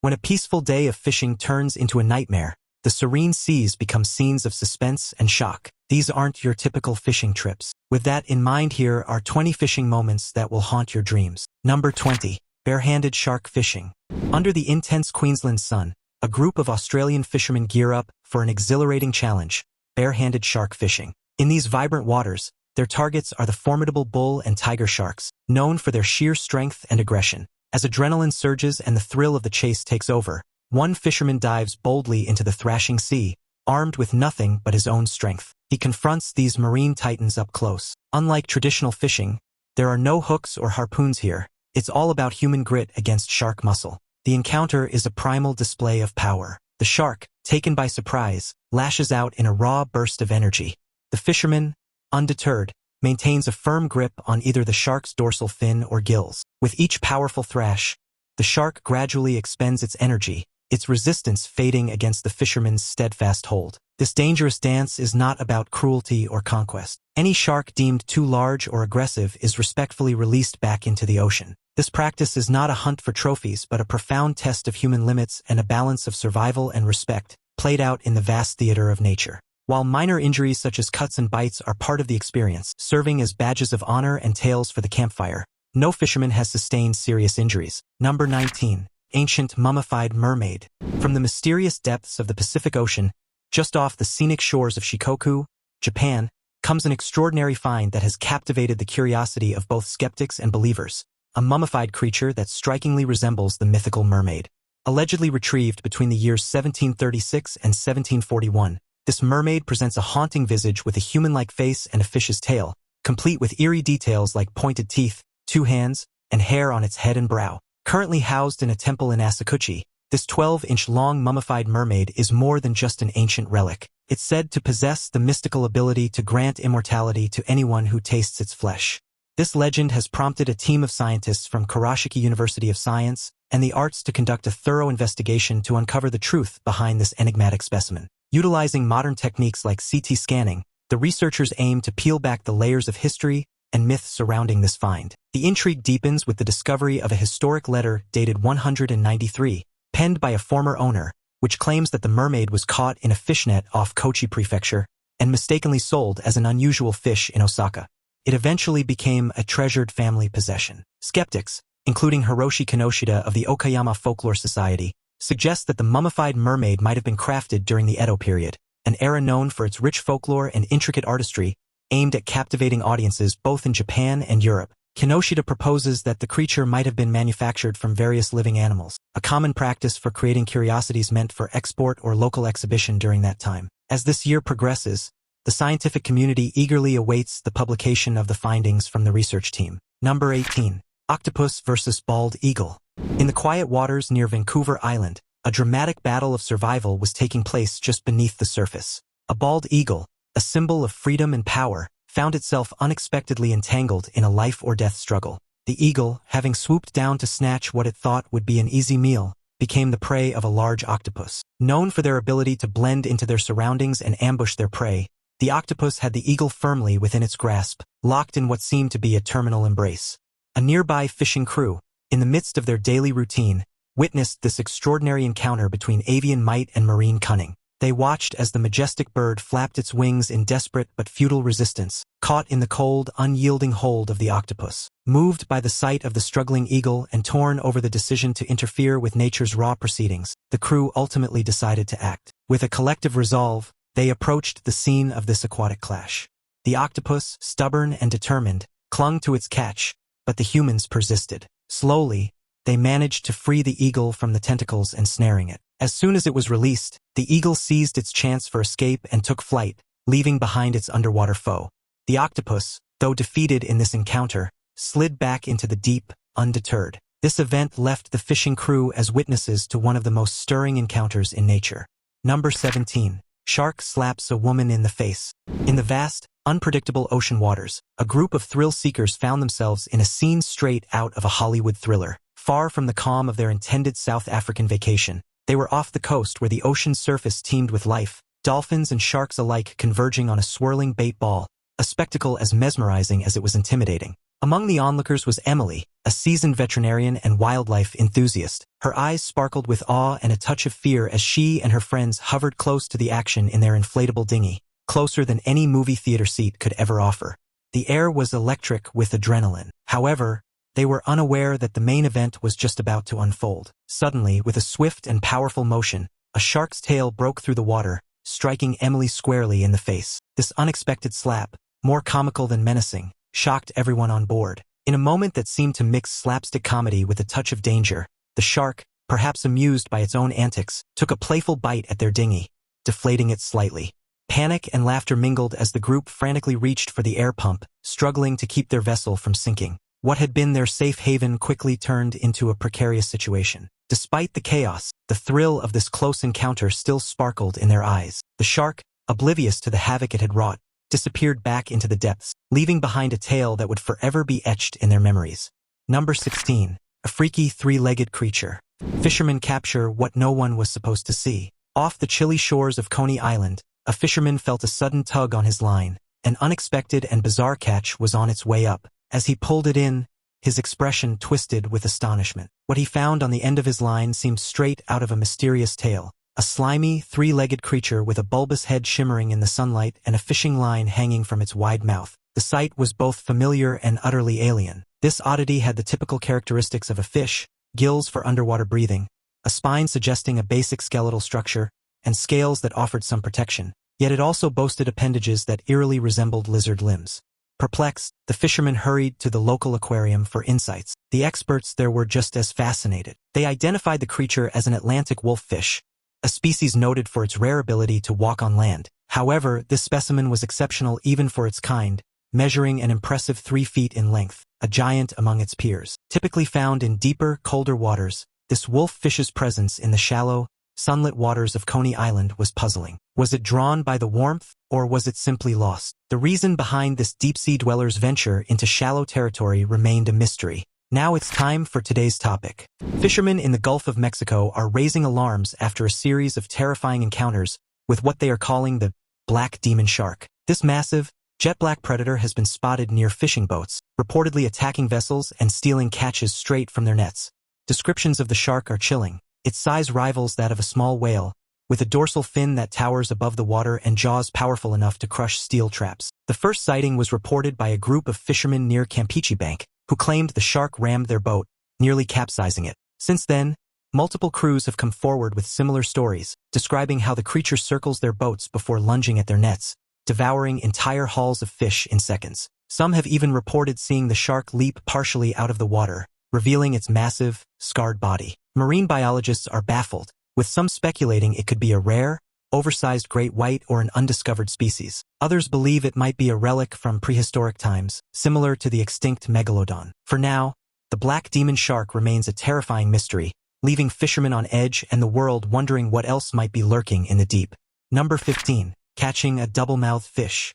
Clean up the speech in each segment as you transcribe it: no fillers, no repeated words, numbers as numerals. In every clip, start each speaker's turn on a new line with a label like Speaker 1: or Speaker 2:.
Speaker 1: When a peaceful day of fishing turns into a nightmare, the serene seas become scenes of suspense and shock. These aren't your typical fishing trips. With that in mind, here are 20 fishing moments that will haunt your dreams. Number 20. Barehanded shark fishing. Under the intense Queensland sun, a group of Australian fishermen gear up for an exhilarating challenge: barehanded shark fishing. In these vibrant waters, their targets are the formidable bull and tiger sharks, known for their sheer strength and aggression. As adrenaline surges and the thrill of the chase takes over, one fisherman dives boldly into the thrashing sea, armed with nothing but his own strength. He confronts these marine titans up close. Unlike traditional fishing, there are no hooks or harpoons here. It's all about human grit against shark muscle. The encounter is a primal display of power. The shark, taken by surprise, lashes out in a raw burst of energy. The fisherman, undeterred, maintains a firm grip on either the shark's dorsal fin or gills. With each powerful thrash, the shark gradually expends its energy, its resistance fading against the fisherman's steadfast hold. This dangerous dance is not about cruelty or conquest. Any shark deemed too large or aggressive is respectfully released back into the ocean. This practice is not a hunt for trophies but a profound test of human limits and a balance of survival and respect, played out in the vast theater of nature. While minor injuries such as cuts and bites are part of the experience, serving as badges of honor and tales for the campfire, no fisherman has sustained serious injuries. Number 19. Ancient mummified mermaid. From the mysterious depths of the Pacific Ocean, just off the scenic shores of Shikoku, Japan, comes an extraordinary find that has captivated the curiosity of both skeptics and believers: a mummified creature that strikingly resembles the mythical mermaid. Allegedly retrieved between the years 1736 and 1741, this mermaid presents a haunting visage with a human-like face and a fish's tail, complete with eerie details like pointed teeth, 2 hands, and hair on its head and brow. Currently housed in a temple in Asakuchi, this 12-inch-long mummified mermaid is more than just an ancient relic. It's said to possess the mystical ability to grant immortality to anyone who tastes its flesh. This legend has prompted a team of scientists from Karashiki University of Science and the Arts to conduct a thorough investigation to uncover the truth behind this enigmatic specimen. Utilizing modern techniques like CT scanning, the researchers aim to peel back the layers of history and myth surrounding this find. The intrigue deepens with the discovery of a historic letter dated 193, penned by a former owner, which claims that the mermaid was caught in a fishnet off Kochi Prefecture and mistakenly sold as an unusual fish in Osaka. It eventually became a treasured family possession. Skeptics, including Hiroshi Kinoshita of the Okayama Folklore Society, suggest that the mummified mermaid might have been crafted during the Edo period, an era known for its rich folklore and intricate artistry, aimed at captivating audiences both in Japan and Europe. Kinoshita proposes that the creature might have been manufactured from various living animals, a common practice for creating curiosities meant for export or local exhibition during that time. As this year progresses, the scientific community eagerly awaits the publication of the findings from the research team. Number 18. Octopus versus bald eagle. In the quiet waters near Vancouver Island, a dramatic battle of survival was taking place just beneath the surface. A bald eagle, a symbol of freedom and power, found itself unexpectedly entangled in a life-or-death struggle. The eagle, having swooped down to snatch what it thought would be an easy meal, became the prey of a large octopus. Known for their ability to blend into their surroundings and ambush their prey, the octopus had the eagle firmly within its grasp, locked in what seemed to be a terminal embrace. A nearby fishing crew, in the midst of their daily routine, witnessed this extraordinary encounter between avian might and marine cunning. They watched as the majestic bird flapped its wings in desperate but futile resistance, caught in the cold, unyielding hold of the octopus. Moved by the sight of the struggling eagle and torn over the decision to interfere with nature's raw proceedings, the crew ultimately decided to act. With a collective resolve, they approached the scene of this aquatic clash. The octopus, stubborn and determined, clung to its catch, but the humans persisted. Slowly, they managed to free the eagle from the tentacles and snaring it. As soon as it was released, the eagle seized its chance for escape and took flight, leaving behind its underwater foe. The octopus, though defeated in this encounter, slid back into the deep, undeterred. This event left the fishing crew as witnesses to one of the most stirring encounters in nature. Number 17. Shark slaps a woman in the face. In the vast, unpredictable ocean waters, a group of thrill-seekers found themselves in a scene straight out of a Hollywood thriller. Far from the calm of their intended South African vacation, they were off the coast where the ocean's surface teemed with life, dolphins and sharks alike converging on a swirling bait ball, a spectacle as mesmerizing as it was intimidating. Among the onlookers was Emily, a seasoned veterinarian and wildlife enthusiast. Her eyes sparkled with awe and a touch of fear as she and her friends hovered close to the action in their inflatable dinghy, closer than any movie theater seat could ever offer. The air was electric with adrenaline. However, they were unaware that the main event was just about to unfold. Suddenly, with a swift and powerful motion, a shark's tail broke through the water, striking Emily squarely in the face. This unexpected slap, more comical than menacing, shocked everyone on board. In a moment that seemed to mix slapstick comedy with a touch of danger, the shark, perhaps amused by its own antics, took a playful bite at their dinghy, deflating it slightly. Panic and laughter mingled as the group frantically reached for the air pump, struggling to keep their vessel from sinking. What had been their safe haven quickly turned into a precarious situation. Despite the chaos, the thrill of this close encounter still sparkled in their eyes. The shark, oblivious to the havoc it had wrought, disappeared back into the depths, leaving behind a tale that would forever be etched in their memories. Number 16. A freaky three-legged creature. Fishermen capture what no one was supposed to see. Off the chilly shores of Coney Island, a fisherman felt a sudden tug on his line. An unexpected and bizarre catch was on its way up. As he pulled it in, his expression twisted with astonishment. What he found on the end of his line seemed straight out of a mysterious tale. A slimy, three-legged creature with a bulbous head shimmering in the sunlight and a fishing line hanging from its wide mouth. The sight was both familiar and utterly alien. This oddity had the typical characteristics of a fish: gills for underwater breathing, a spine suggesting a basic skeletal structure, and scales that offered some protection. Yet it also boasted appendages that eerily resembled lizard limbs. Perplexed, the fishermen hurried to the local aquarium for insights. The experts there were just as fascinated. They identified the creature as an Atlantic wolffish, a species noted for its rare ability to walk on land. However, this specimen was exceptional even for its kind, measuring an impressive 3 feet in length, a giant among its peers. Typically found in deeper, colder waters, this wolffish's presence in the shallow, sunlit waters of Coney Island was puzzling. Was it drawn by the warmth, or was it simply lost? The reason behind this deep-sea dweller's venture into shallow territory remained a mystery. Now it's time for today's topic. Fishermen in the Gulf of Mexico are raising alarms after a series of terrifying encounters with what they are calling the black demon shark. This massive, jet-black predator has been spotted near fishing boats, reportedly attacking vessels and stealing catches straight from their nets. Descriptions of the shark are chilling. Its size rivals that of a small whale, with a dorsal fin that towers above the water and jaws powerful enough to crush steel traps. The first sighting was reported by a group of fishermen near Campeche Bank, who claimed the shark rammed their boat, nearly capsizing it. Since then, multiple crews have come forward with similar stories, describing how the creature circles their boats before lunging at their nets, devouring entire hauls of fish in seconds. Some have even reported seeing the shark leap partially out of the water, revealing its massive, scarred body. Marine biologists are baffled, with some speculating it could be a rare, oversized great white or an undiscovered species. Others believe it might be a relic from prehistoric times, similar to the extinct megalodon. For now, the black demon shark remains a terrifying mystery, leaving fishermen on edge and the world wondering what else might be lurking in the deep. Number 15. Catching a double-mouthed fish.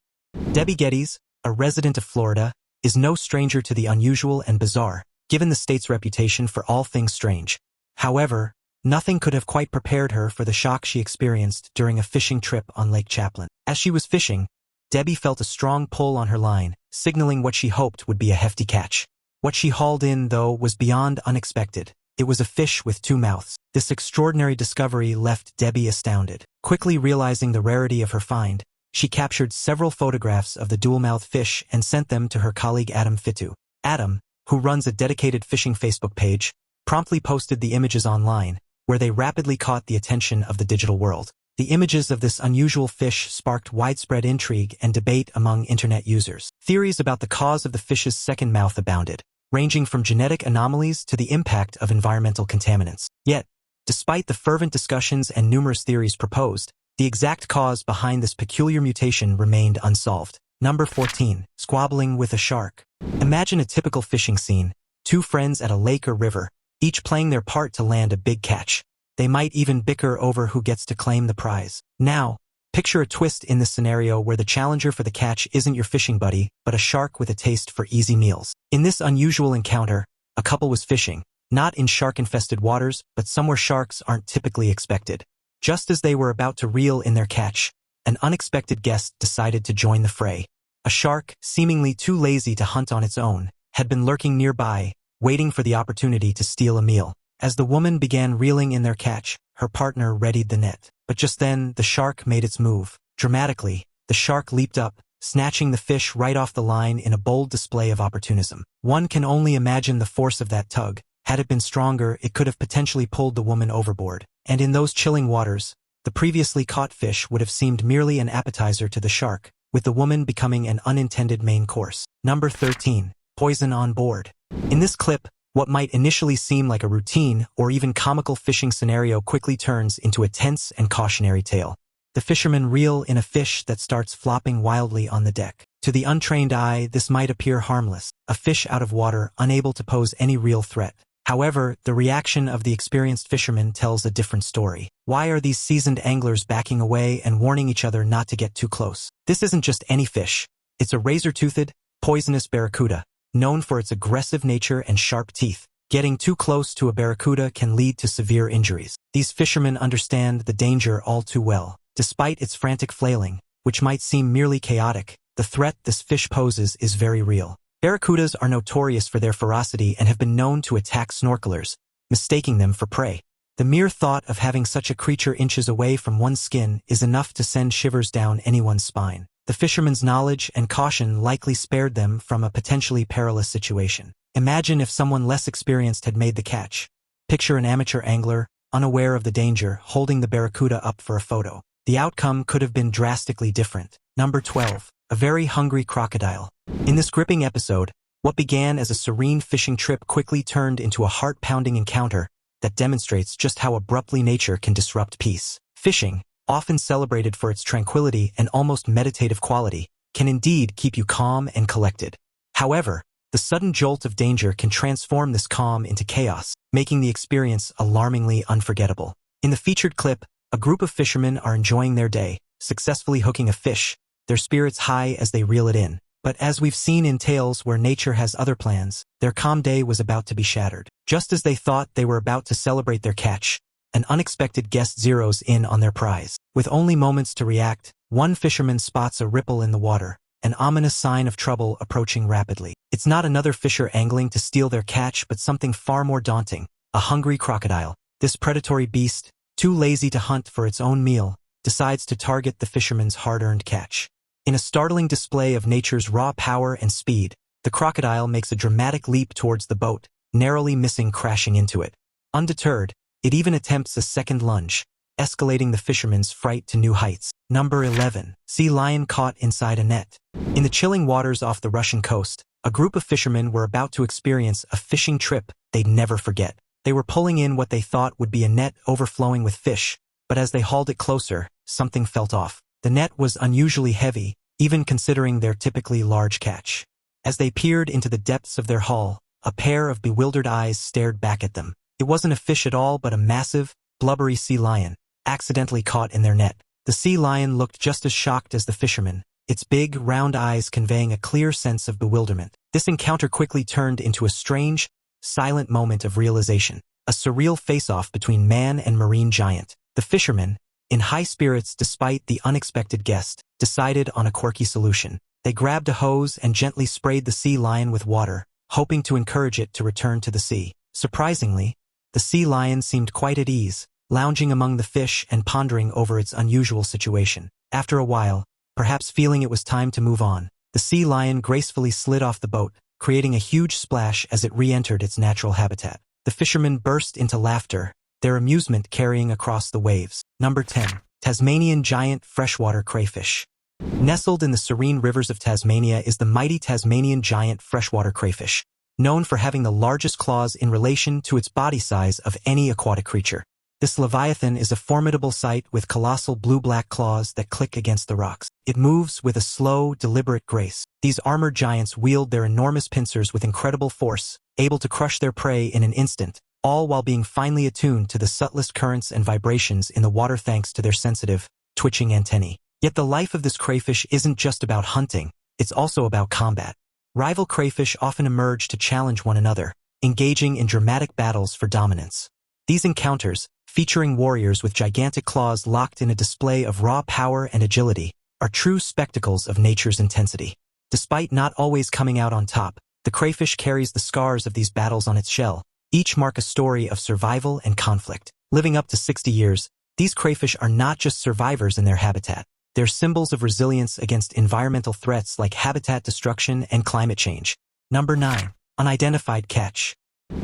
Speaker 1: Debbie Geddes, a resident of Florida, is no stranger to the unusual and bizarre, given the state's reputation for all things strange. However, nothing could have quite prepared her for the shock she experienced during a fishing trip on Lake Champlain. As she was fishing, Debbie felt a strong pull on her line, signaling what she hoped would be a hefty catch. What she hauled in, though, was beyond unexpected. It was a fish with 2 mouths. This extraordinary discovery left Debbie astounded. Quickly realizing the rarity of her find, she captured several photographs of the dual-mouthed fish and sent them to her colleague Adam Fitu. Adam, who runs a dedicated fishing Facebook page, promptly posted the images online, where they rapidly caught the attention of the digital world. The images of this unusual fish sparked widespread intrigue and debate among internet users. Theories about the cause of the fish's second mouth abounded, ranging from genetic anomalies to the impact of environmental contaminants. Yet, despite the fervent discussions and numerous theories proposed, the exact cause behind this peculiar mutation remained unsolved. Number 14. Squabbling with a shark. Imagine a typical fishing scene: 2 friends at a lake or river, each playing their part to land a big catch. They might even bicker over who gets to claim the prize. Now, picture a twist in this scenario where the challenger for the catch isn't your fishing buddy, but a shark with a taste for easy meals. In this unusual encounter, a couple was fishing, not in shark-infested waters, but somewhere sharks aren't typically expected. Just as they were about to reel in their catch, an unexpected guest decided to join the fray. A shark, seemingly too lazy to hunt on its own, had been lurking nearby, waiting for the opportunity to steal a meal. As the woman began reeling in their catch, her partner readied the net. But just then, the shark made its move. Dramatically, the shark leaped up, snatching the fish right off the line in a bold display of opportunism. One can only imagine the force of that tug. Had it been stronger, it could have potentially pulled the woman overboard. And in those chilling waters, the previously caught fish would have seemed merely an appetizer to the shark, with the woman becoming an unintended main course. Number 13. Poison on board. In this clip, what might initially seem like a routine or even comical fishing scenario quickly turns into a tense and cautionary tale. The fishermen reel in a fish that starts flopping wildly on the deck. To the untrained eye, this might appear harmless, a fish out of water, unable to pose any real threat. However, the reaction of the experienced fishermen tells a different story. Why are these seasoned anglers backing away and warning each other not to get too close? This isn't just any fish. It's a razor-toothed, poisonous barracuda, known for its aggressive nature and sharp teeth. Getting too close to a barracuda can lead to severe injuries. These fishermen understand the danger all too well. Despite its frantic flailing, which might seem merely chaotic, the threat this fish poses is very real. Barracudas are notorious for their ferocity and have been known to attack snorkelers, mistaking them for prey. The mere thought of having such a creature inches away from one's skin is enough to send shivers down anyone's spine. The fishermen's knowledge and caution likely spared them from a potentially perilous situation. Imagine if someone less experienced had made the catch. Picture an amateur angler, unaware of the danger, holding the barracuda up for a photo. The outcome could have been drastically different. Number 12. A very hungry crocodile. In this gripping episode, what began as a serene fishing trip quickly turned into a heart-pounding encounter that demonstrates just how abruptly nature can disrupt peace. Fishing, often celebrated for its tranquility and almost meditative quality, can indeed keep you calm and collected. However, the sudden jolt of danger can transform this calm into chaos, making the experience alarmingly unforgettable. In the featured clip, a group of fishermen are enjoying their day, successfully hooking a fish, their spirits high as they reel it in. But as we've seen in tales where nature has other plans, their calm day was about to be shattered. Just as they thought they were about to celebrate their catch, an unexpected guest zeroes in on their prize. With only moments to react, one fisherman spots a ripple in the water, an ominous sign of trouble approaching rapidly. It's not another fisher angling to steal their catch, but something far more daunting, a hungry crocodile. This predatory beast, too lazy to hunt for its own meal, decides to target the fisherman's hard-earned catch. In a startling display of nature's raw power and speed, the crocodile makes a dramatic leap towards the boat, narrowly missing crashing into it. Undeterred, it even attempts a second lunge, escalating the fisherman's fright to new heights. Number 11. Sea lion caught inside a net. In the chilling waters off the Russian coast, a group of fishermen were about to experience a fishing trip they'd never forget. They were pulling in what they thought would be a net overflowing with fish, but as they hauled it closer, something felt off. The net was unusually heavy, even considering their typically large catch. As they peered into the depths of their hull, a pair of bewildered eyes stared back at them. It wasn't a fish at all but a massive, blubbery sea lion, accidentally caught in their net. The sea lion looked just as shocked as the fishermen, its big, round eyes conveying a clear sense of bewilderment. This encounter quickly turned into a strange, silent moment of realization, a surreal face-off between man and marine giant. The fishermen, in high spirits despite the unexpected guest, decided on a quirky solution. They grabbed a hose and gently sprayed the sea lion with water, hoping to encourage it to return to the sea. Surprisingly, the sea lion seemed quite at ease, lounging among the fish and pondering over its unusual situation. After a while, perhaps feeling it was time to move on, the sea lion gracefully slid off the boat, creating a huge splash as it re-entered its natural habitat. The fishermen burst into laughter, their amusement carrying across the waves. Number 10. Tasmanian giant freshwater crayfish. Nestled in the serene rivers of Tasmania is the mighty Tasmanian giant freshwater crayfish, known for having the largest claws in relation to its body size of any aquatic creature. This leviathan is a formidable sight with colossal blue-black claws that click against the rocks. It moves with a slow, deliberate grace. These armored giants wield their enormous pincers with incredible force, able to crush their prey in an instant, all while being finely attuned to the subtlest currents and vibrations in the water thanks to their sensitive, twitching antennae. Yet the life of this crayfish isn't just about hunting, it's also about combat. Rival crayfish often emerge to challenge one another, engaging in dramatic battles for dominance. These encounters, featuring warriors with gigantic claws locked in a display of raw power and agility, are true spectacles of nature's intensity. Despite not always coming out on top, The crayfish carries the scars of these battles on its shell. Each mark a story of survival and conflict. Living up to 60 years, these crayfish are not just survivors in their habitat. They're symbols of resilience against environmental threats like habitat destruction and climate change. Number 9. Unidentified catch.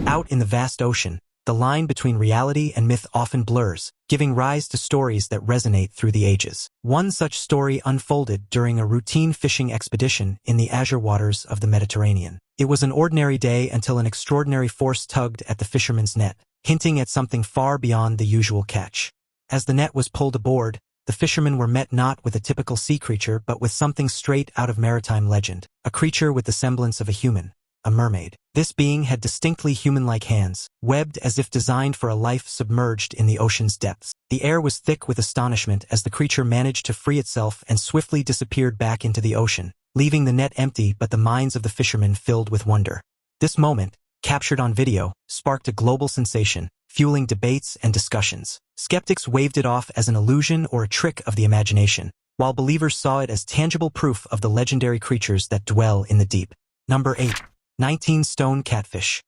Speaker 1: Out in the vast ocean, the line between reality and myth often blurs, giving rise to stories that resonate through the ages. One such story unfolded during a routine fishing expedition in the azure waters of the Mediterranean. It was an ordinary day until an extraordinary force tugged at the fisherman's net, hinting at something far beyond the usual catch. As the net was pulled aboard, the fishermen were met not with a typical sea creature but with something straight out of maritime legend, a creature with the semblance of a human, a mermaid. This being had distinctly human-like hands, webbed as if designed for a life submerged in the ocean's depths. The air was thick with astonishment as the creature managed to free itself and swiftly disappeared back into the ocean, leaving the net empty but the minds of the fishermen filled with wonder. This moment, captured on video, sparked a global sensation, fueling debates and discussions. Skeptics waved it off as an illusion or a trick of the imagination, while believers saw it as tangible proof of the legendary creatures that dwell in the deep. Number 8. 19-stone catfish.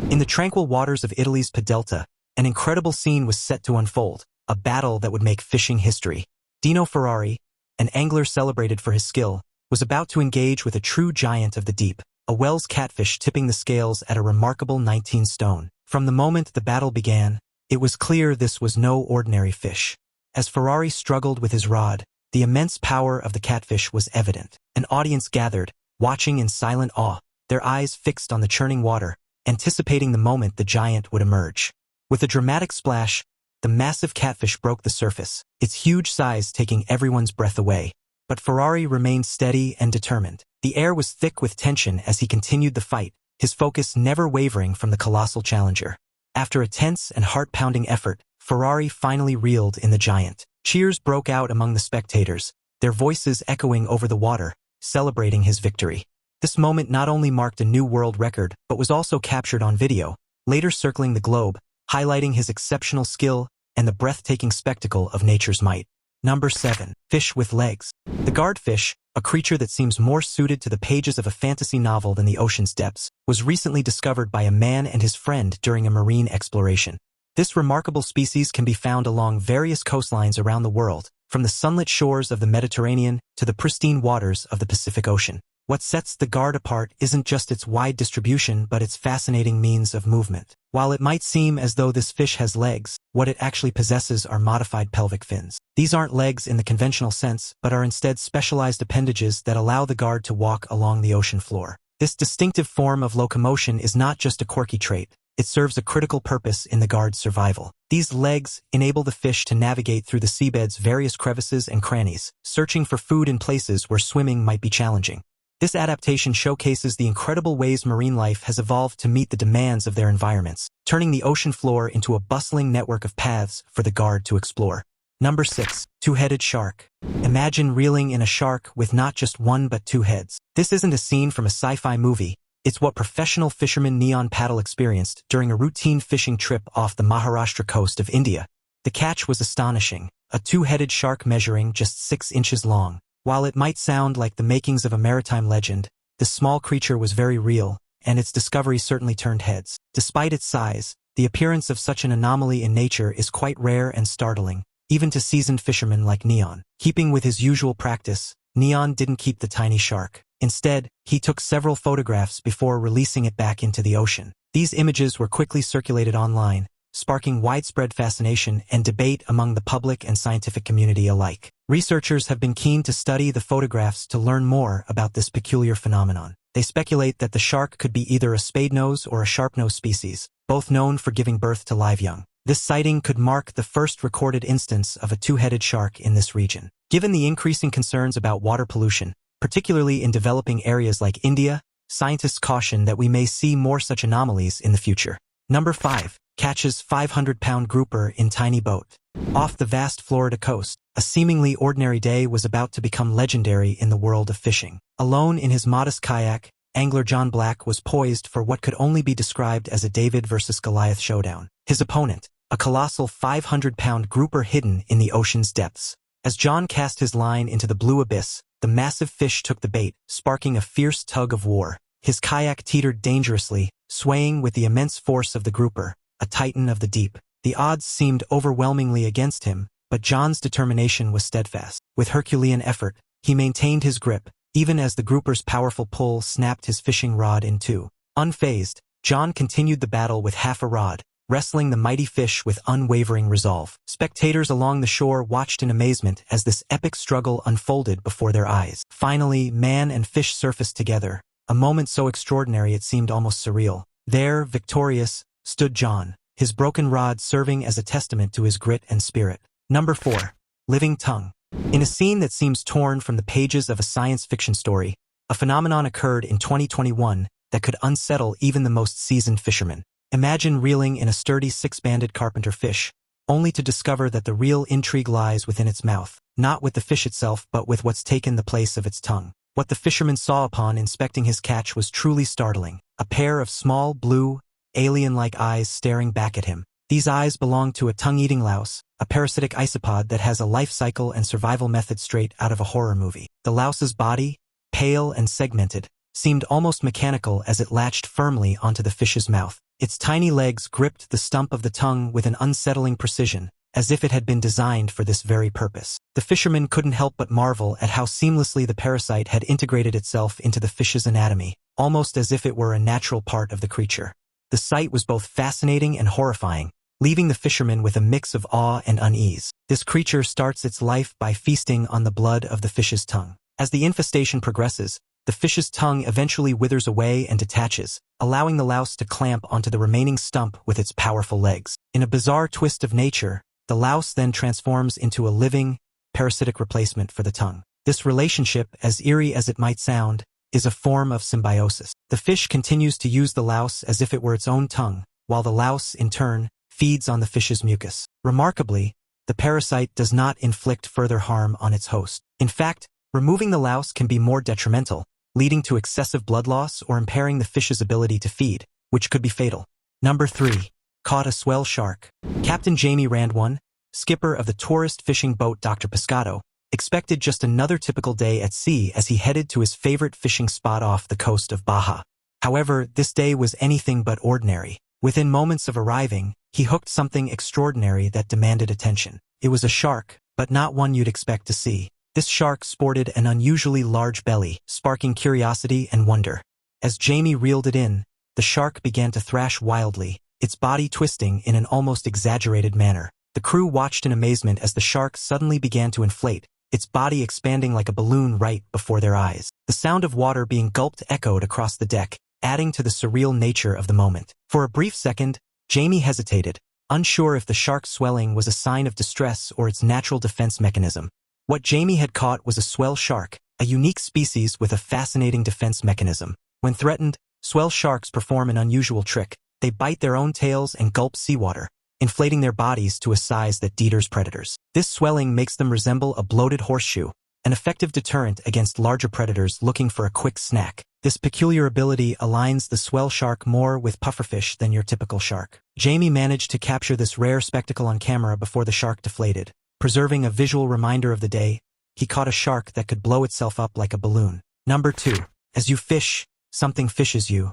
Speaker 1: In the tranquil waters of Italy's Delta, an incredible scene was set to unfold, a battle that would make fishing history. Dino Ferrari, an angler celebrated for his skill, was about to engage with a true giant of the deep, a Wells catfish tipping the scales at a remarkable 19 stone. From the moment the battle began, it was clear this was no ordinary fish. As Ferrari struggled with his rod, the immense power of the catfish was evident. An audience gathered, watching in silent awe, their eyes fixed on the churning water, anticipating the moment the giant would emerge. With a dramatic splash, the massive catfish broke the surface, its huge size taking everyone's breath away. But Ferrari remained steady and determined. The air was thick with tension as he continued the fight, his focus never wavering from the colossal challenger. After a tense and heart-pounding effort, Ferrari finally reeled in the giant. Cheers broke out among the spectators, their voices echoing over the water, celebrating his victory. This moment not only marked a new world record, but was also captured on video, later circling the globe, highlighting his exceptional skill and the breathtaking spectacle of nature's might. Number 7. Fish with legs. The guardfish, a creature that seems more suited to the pages of a fantasy novel than the ocean's depths, was recently discovered by a man and his friend during a marine exploration. This remarkable species can be found along various coastlines around the world, from the sunlit shores of the Mediterranean to the pristine waters of the Pacific Ocean. What sets the guard apart isn't just its wide distribution but its fascinating means of movement. While it might seem as though this fish has legs, what it actually possesses are modified pelvic fins. These aren't legs in the conventional sense, but are instead specialized appendages that allow the guard to walk along the ocean floor. This distinctive form of locomotion is not just a quirky trait, it serves a critical purpose in the guard's survival. These legs enable the fish to navigate through the seabed's various crevices and crannies, searching for food in places where swimming might be challenging. This adaptation showcases the incredible ways marine life has evolved to meet the demands of their environments, turning the ocean floor into a bustling network of paths for the guard to explore. Number 6. Two-headed shark. Imagine reeling in a shark with not just one but two heads. This isn't a scene from a sci-fi movie, it's what professional fisherman Neon Paddle experienced during a routine fishing trip off the Maharashtra coast of India. The catch was astonishing, a two-headed shark measuring just 6 inches long. While it might sound like the makings of a maritime legend, this small creature was very real, and its discovery certainly turned heads. Despite its size, the appearance of such an anomaly in nature is quite rare and startling, even to seasoned fishermen like Neon. Keeping with his usual practice, Neon didn't keep the tiny shark. Instead, he took several photographs before releasing it back into the ocean. These images were quickly circulated online, sparking widespread fascination and debate among the public and scientific community alike. Researchers have been keen to study the photographs to learn more about this peculiar phenomenon. They speculate that the shark could be either a spadenose or a sharpnose species, both known for giving birth to live young. This sighting could mark the first recorded instance of a two-headed shark in this region. Given the increasing concerns about water pollution, particularly in developing areas like India, scientists caution that we may see more such anomalies in the future. Number 5. Catches 500-pound grouper in tiny boat. Off the vast Florida coast, a seemingly ordinary day was about to become legendary in the world of fishing. Alone in his modest kayak, angler John Black was poised for what could only be described as a David versus Goliath showdown. His opponent, a colossal 500-pound grouper hidden in the ocean's depths. As John cast his line into the blue abyss, the massive fish took the bait, sparking a fierce tug of war. His kayak teetered dangerously, swaying with the immense force of the grouper, a titan of the deep. The odds seemed overwhelmingly against him, but John's determination was steadfast. With Herculean effort, he maintained his grip, even as the grouper's powerful pull snapped his fishing rod in two. Unfazed, John continued the battle with half a rod, wrestling the mighty fish with unwavering resolve. Spectators along the shore watched in amazement as this epic struggle unfolded before their eyes. Finally, man and fish surfaced together, a moment so extraordinary it seemed almost surreal. There, victorious, stood John, his broken rod serving as a testament to his grit and spirit. Number 4. Living tongue. In a scene that seems torn from the pages of a science fiction story, a phenomenon occurred in 2021 that could unsettle even the most seasoned fisherman. Imagine reeling in a sturdy six-banded carpenter fish, only to discover that the real intrigue lies within its mouth, not with the fish itself but with what's taken the place of its tongue. What the fisherman saw upon inspecting his catch was truly startling. A pair of small, blue, alien-like eyes staring back at him. These eyes belong to a tongue-eating louse, a parasitic isopod that has a life cycle and survival method straight out of a horror movie. The louse's body, pale and segmented, seemed almost mechanical as it latched firmly onto the fish's mouth. Its tiny legs gripped the stump of the tongue with an unsettling precision, as if it had been designed for this very purpose. The fisherman couldn't help but marvel at how seamlessly the parasite had integrated itself into the fish's anatomy, almost as if it were a natural part of the creature. The sight was both fascinating and horrifying, leaving the fisherman with a mix of awe and unease. This creature starts its life by feasting on the blood of the fish's tongue. As the infestation progresses, the fish's tongue eventually withers away and detaches, allowing the louse to clamp onto the remaining stump with its powerful legs. In a bizarre twist of nature, the louse then transforms into a living, parasitic replacement for the tongue. This relationship, as eerie as it might sound, is a form of symbiosis. The fish continues to use the louse as if it were its own tongue, while the louse, in turn, feeds on the fish's mucus. Remarkably, the parasite does not inflict further harm on its host. In fact, removing the louse can be more detrimental, leading to excessive blood loss or impairing the fish's ability to feed, which could be fatal. Number 3. Caught a swell shark. Captain Jamie Randone, skipper of the tourist fishing boat Dr. Pescado, expected just another typical day at sea as he headed to his favorite fishing spot off the coast of Baja. However, this day was anything but ordinary. Within moments of arriving, he hooked something extraordinary that demanded attention. It was a shark, but not one you'd expect to see. This shark sported an unusually large belly, sparking curiosity and wonder. As Jamie reeled it in, the shark began to thrash wildly, its body twisting in an almost exaggerated manner. The crew watched in amazement as the shark suddenly began to inflate, its body expanding like a balloon right before their eyes. The sound of water being gulped echoed across the deck, adding to the surreal nature of the moment. For a brief second, Jamie hesitated, unsure if the shark's swelling was a sign of distress or its natural defense mechanism. What Jamie had caught was a swell shark, a unique species with a fascinating defense mechanism. When threatened, swell sharks perform an unusual trick. They bite their own tails and gulp seawater, inflating their bodies to a size that deters predators. This swelling makes them resemble a bloated horseshoe, an effective deterrent against larger predators looking for a quick snack. This peculiar ability aligns the swell shark more with pufferfish than your typical shark. Jamie managed to capture this rare spectacle on camera before the shark deflated. Preserving a visual reminder of the day, he caught a shark that could blow itself up like a balloon. Number 2. As you fish, something fishes you.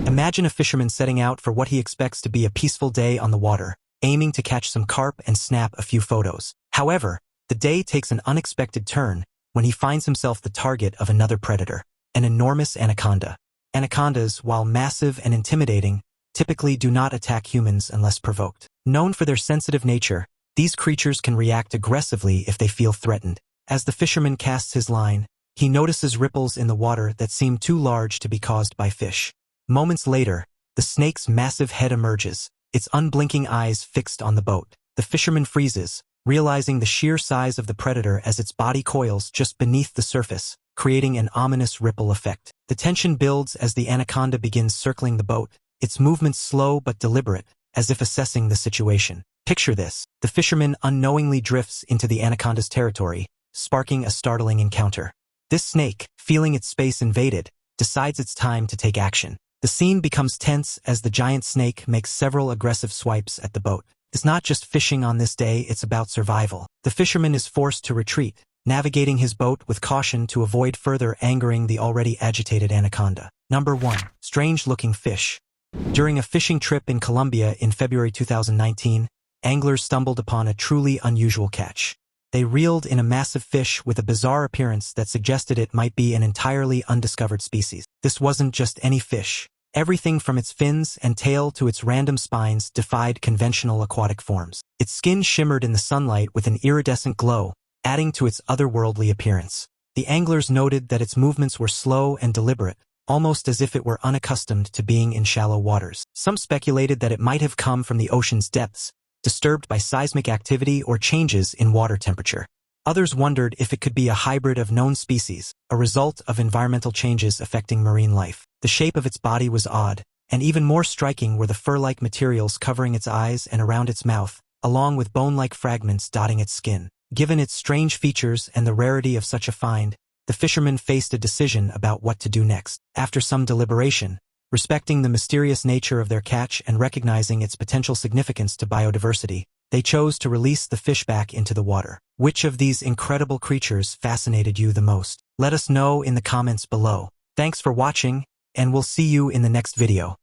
Speaker 1: Imagine a fisherman setting out for what he expects to be a peaceful day on the water, aiming to catch some carp and snap a few photos. However, the day takes an unexpected turn when he finds himself the target of another predator, an enormous anaconda. Anacondas, while massive and intimidating, typically do not attack humans unless provoked. Known for their sensitive nature, these creatures can react aggressively if they feel threatened. As the fisherman casts his line, he notices ripples in the water that seem too large to be caused by fish. Moments later, the snake's massive head emerges, its unblinking eyes fixed on the boat. The fisherman freezes, realizing the sheer size of the predator as its body coils just beneath the surface, creating an ominous ripple effect. The tension builds as the anaconda begins circling the boat, its movements slow but deliberate, as if assessing the situation. Picture this. The fisherman unknowingly drifts into the anaconda's territory, sparking a startling encounter. This snake, feeling its space invaded, decides it's time to take action. The scene becomes tense as the giant snake makes several aggressive swipes at the boat. It's not just fishing on this day, it's about survival. The fisherman is forced to retreat, navigating his boat with caution to avoid further angering the already agitated anaconda. Number 1. Strange-looking fish. During a fishing trip in Colombia in February 2019, anglers stumbled upon a truly unusual catch. They reeled in a massive fish with a bizarre appearance that suggested it might be an entirely undiscovered species. This wasn't just any fish. Everything from its fins and tail to its random spines defied conventional aquatic forms. Its skin shimmered in the sunlight with an iridescent glow, adding to its otherworldly appearance. The anglers noted that its movements were slow and deliberate, almost as if it were unaccustomed to being in shallow waters. Some speculated that it might have come from the ocean's depths, disturbed by seismic activity or changes in water temperature. Others wondered if it could be a hybrid of known species, a result of environmental changes affecting marine life. The shape of its body was odd, and even more striking were the fur-like materials covering its eyes and around its mouth, along with bone-like fragments dotting its skin. Given its strange features and the rarity of such a find, the fishermen faced a decision about what to do next. After some deliberation, respecting the mysterious nature of their catch and recognizing its potential significance to biodiversity, they chose to release the fish back into the water. Which of these incredible creatures fascinated you the most? Let us know in the comments below. Thanks for watching, and we'll see you in the next video.